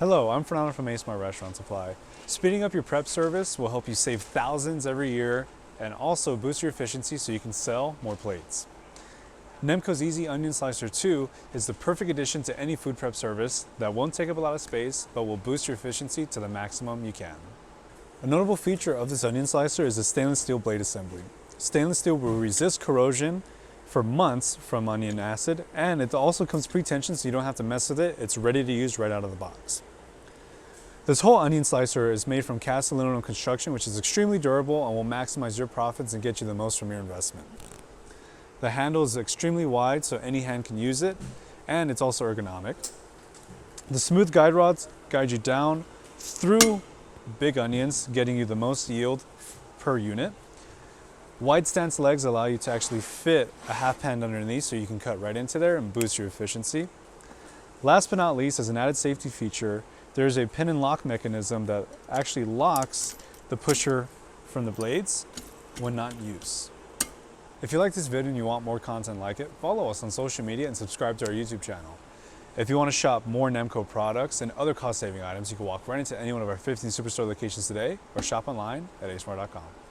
Hello, I'm Fernando from Smart Restaurant Supply. Speeding up your prep service will help you save thousands every year and also boost your efficiency so you can sell more plates. Nemco's Easy Onion Slicer 2 is the perfect addition to any food prep service that won't take up a lot of space but will boost your efficiency to the maximum you can. A notable feature of this onion slicer is the stainless steel blade assembly. Stainless steel will resist corrosion for months from onion acid, and it also comes pre-tensioned so you don't have to mess with it. It's ready to use right out of the box. This whole onion slicer is made from cast aluminum construction, which is extremely durable and will maximize your profits and get you the most from your investment. The handle is extremely wide so any hand can use it, and it's also ergonomic. The smooth guide rods guide you down through big onions, getting you the most yield per unit. Wide stance legs allow you to actually fit a half pan underneath so you can cut right into there and boost your efficiency. Last but not least, as an added safety feature, there's a pin and lock mechanism that actually locks the pusher from the blades when not in use. If you like this video and you want more content like it, follow us on social media and subscribe to our YouTube channel. If you want to shop more Nemco products and other cost-saving items, you can walk right into any one of our 15 Superstore locations today or shop online at asmart.com.